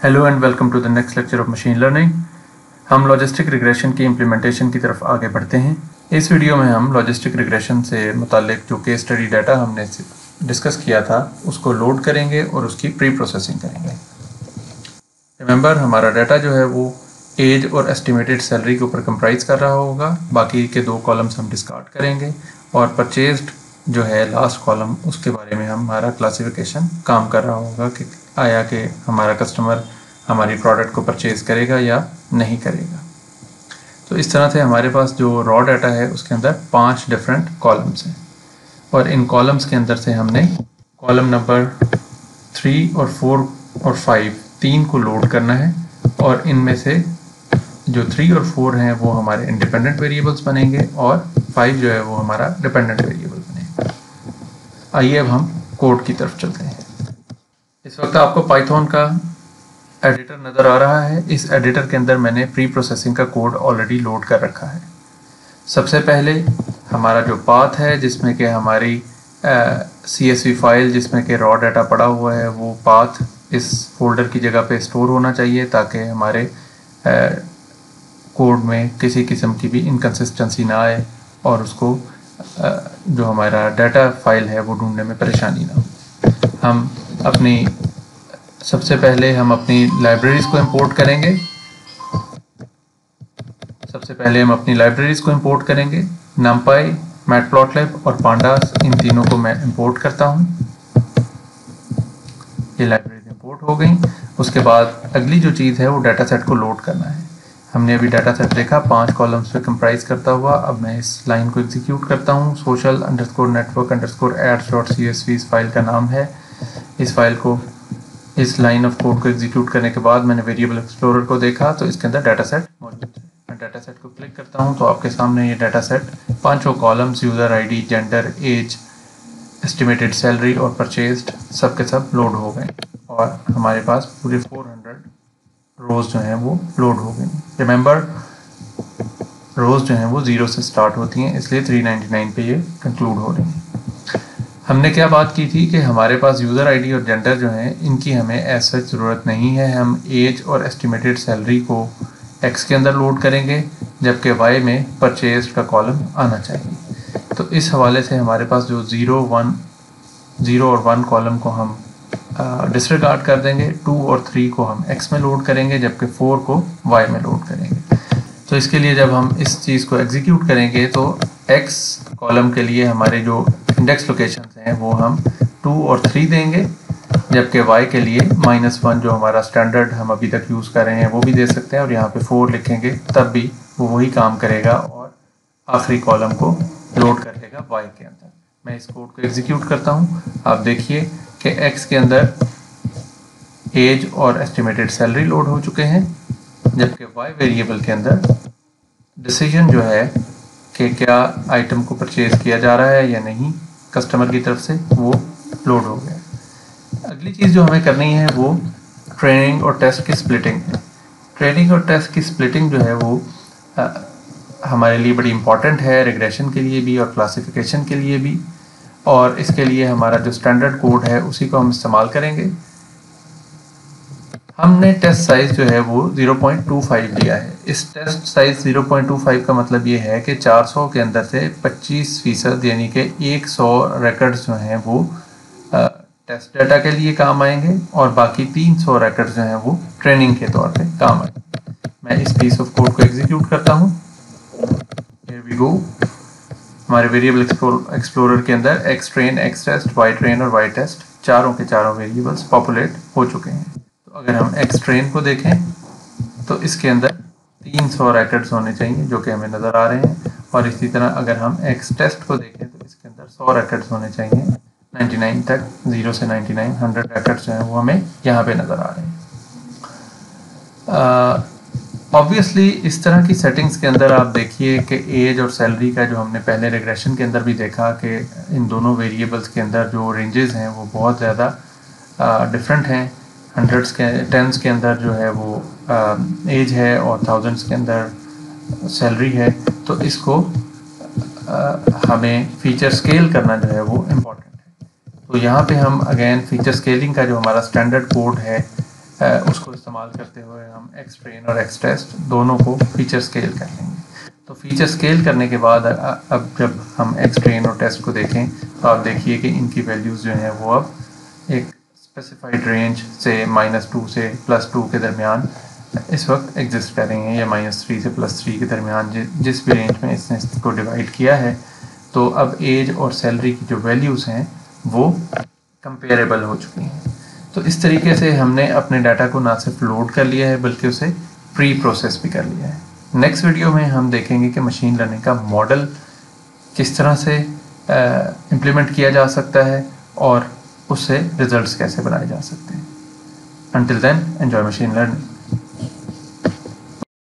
Hello and welcome to the next lecture of machine learning. हम logistic regression की implementation की तरफ आगे बढ़ते हैं। इस वीडियो में हम लॉजिस्टिक रिग्रेशन से मुताल्लिक जो केस स्टडी डाटा हमने डिस्कस किया था उसको लोड करेंगे और उसकी प्री प्रोसेसिंग करेंगे। रिमेंबर, हमारा डाटा जो है वो एज और एस्टिमेटेड सैलरी के ऊपर कंप्राइज कर रहा होगा। बाकी के दो कॉलम्स हम डिस्कार्ड करेंगे और परचेज्ड जो है लास्ट कॉलम, उसके बारे में हमारा क्लासिफिकेशन काम कर रहा होगा कि आया कि हमारा कस्टमर हमारी प्रोडक्ट को परचेज़ करेगा या नहीं करेगा। तो इस तरह से हमारे पास जो रॉ डाटा है उसके अंदर 5 डिफरेंट कॉलम्स हैं और इन कॉलम्स के अंदर से हमने कॉलम नंबर 3 और 4 और 5 तीन को लोड करना है और इनमें से जो 3 और 4 हैं वो हमारे इंडिपेंडेंट वेरिएबल्स बनेंगे और 5 जो है वो हमारा डिपेंडेंट वेरिएबल बनेगा। आइए अब हम कोड की तरफ चलते हैं। इस वक्त आपको पाइथन का एडिटर नज़र आ रहा है। इस एडिटर के अंदर मैंने प्री प्रोसेसिंग का कोड ऑलरेडी लोड कर रखा है। सबसे पहले हमारा जो पाथ है जिसमें कि हमारी CSV फाइल जिसमें कि रॉ डाटा पड़ा हुआ है, वो पाथ इस फोल्डर की जगह पे स्टोर होना चाहिए ताकि हमारे कोड में किसी किस्म की भी इनकन्सिस्टेंसी ना आए और उसको जो हमारा डाटा फाइल है वो ढूंढने में परेशानी ना हो। सबसे पहले हम अपनी लाइब्रेरीज को इंपोर्ट करेंगे। numpy, मैटप्लॉटलिब और pandas, इन तीनों को मैं इंपोर्ट करता हूँ। ये लाइब्रेरीज इंपोर्ट हो गई। उसके बाद अगली जो चीज़ है वो डाटा सेट को लोड करना है। हमने अभी डाटा सेट देखा 5 कॉलम्स पे कंप्राइज करता हुआ। अब मैं इस लाइन को एग्जीक्यूट करता हूँ। social_network_ads.csv इस फाइल का नाम है। इस लाइन ऑफ कोड को एग्जीक्यूट करने के बाद मैंने वेरिएबल एक्सप्लोरर को देखा तो इसके अंदर डाटा सेट मौजूद है। मैं डाटा सेट को क्लिक करता हूँ तो आपके सामने ये data set 5 columns, user ID, gender, age, estimated salary और परचेज्ड सब के सब लोड हो गए और हमारे पास पूरे 400 रोज़ जो हैं वो लोड हो गई। रिमेंबर, रोज़ जो हैं वो 0 से स्टार्ट होती हैं, इसलिए 399 पे ये कंक्लूड हो रही हैं। हमने क्या बात की थी कि हमारे पास यूज़र आईडी और जेंडर जो हैं इनकी हमें ऐसा ज़रूरत नहीं है। हम एज और एस्टिमेटेड सैलरी को एक्स के अंदर लोड करेंगे जबकि वाई में परचेज का कॉलम आना चाहिए। तो इस हवाले से हमारे पास जो 0 और 1 कॉलम को हम डिसरिगार्ड कर देंगे। 2 और 3 को हम एक्स में लोड करेंगे जबकि 4 को वाई में लोड करेंगे। तो इसके लिए जब हम इस चीज़ को एग्जीक्यूट करेंगे तो एक्स कॉलम के लिए हमारे जो इंडेक्स लोकेशंस हैं वो हम 2 और 3 देंगे जबकि y के लिए -1 जो हमारा स्टैंडर्ड हम अभी तक यूज़ कर रहे हैं वो भी दे सकते हैं और यहाँ पे 4 लिखेंगे तब भी वो वही काम करेगा और आखिरी कॉलम को लोड कर लेगा y के अंदर। मैं इस कोड को एग्जीक्यूट करता हूँ। आप देखिए कि x के अंदर एज और एस्टिमेटेड सैलरी लोड हो चुके हैं जबकि y वेरिएबल के अंदर डिसीजन जो है कि क्या आइटम को परचेज किया जा रहा है या नहीं कस्टमर की तरफ से, वो लोड हो गया। अगली चीज़ जो हमें करनी है वो ट्रेनिंग और टेस्ट की स्प्लिटिंग है। ट्रेनिंग और टेस्ट की स्प्लिटिंग जो है वो हमारे लिए बड़ी इंपॉर्टेंट है, रिग्रेशन के लिए भी और क्लासिफिकेशन के लिए भी। और इसके लिए हमारा जो स्टैंडर्ड कोड है उसी को हम इस्तेमाल करेंगे। हमने टेस्ट साइज़ जो है वो 0.25 लिया है। इस टेस्ट साइज़ 0.25 का मतलब ये है कि 400 के अंदर से 25% यानी कि 100 रिकॉर्ड्स जो हैं वो टेस्ट डाटा के लिए काम आएंगे और बाकी 300 रिकॉर्ड्स जो हैं वो ट्रेनिंग के तौर पे काम आएंगे। मैं इस पीस ऑफ कोड को एग्जीक्यूट करता हूँ। Here we go. हमारे वेरिएबल एक्सप्लोरर के अंदर xtrain, xtest, ytrain और ytest चारों के चारों वेरिएबल्स पॉपुलेट हो चुके हैं। तो अगर हम xtrain को देखें तो इसके अंदर 300 रिकॉर्ड्स होने चाहिए जो कि हमें नज़र आ रहे हैं और इसी तरह अगर हम xtest को देखें तो इसके अंदर 100 रिकॉर्ड्स होने चाहिए। 99 तक, 0 से 99 100 रिकॉर्ड्स जो हैं वो हमें यहाँ पे नज़र आ रहे हैं। ऑब्वियसली इस तरह की सेटिंग्स के अंदर आप देखिए कि एज और सैलरी का जो हमने पहले रिग्रेशन के अंदर भी देखा कि इन दोनों वेरिएबल्स के अंदर जो रेंजेस हैं वो बहुत ज़्यादा डिफरेंट हैं। हंड्रेड्स के, टेंस के अंदर जो है वो एज है और थाउजेंड्स के अंदर सैलरी है। तो इसको हमें फीचर स्केल करना जो है वो इम्पॉर्टेंट है। तो यहाँ पे हम अगेन फीचर स्केलिंग का जो हमारा स्टैंडर्ड कोड है उसको इस्तेमाल करते हुए हम एक्स ट्रेन और एक्स टेस्ट दोनों को फीचर स्केल कर लेंगे। तो फीचर स्केल करने के बाद अब जब हम एक्स ट्रेन और टेस्ट को देखें तो आप देखिए कि इनकी वैल्यूज़ जो हैं वो अब एक स्पेसिफाइड रेंज से -2 से +2 के दरमियान इस वक्त एग्जिस्ट करेंगे, या -3 से +3 के दरमियान जिस भी रेंज में इसने इसको डिवाइड किया है। तो अब एज और सैलरी की जो वैल्यूज़ हैं वो कंपेरेबल हो चुकी हैं। तो इस तरीके से हमने अपने डाटा को ना सिर्फ लोड कर लिया है बल्कि उसे प्री प्रोसेस भी कर लिया है। नेक्स्ट वीडियो में हम देखेंगे कि मशीन लर्निंग का मॉडल किस तरह से इम्प्लीमेंट किया जा सकता है और उससे रिजल्ट्स कैसे बनाए जा सकते हैं। Until then, enjoy machine learning.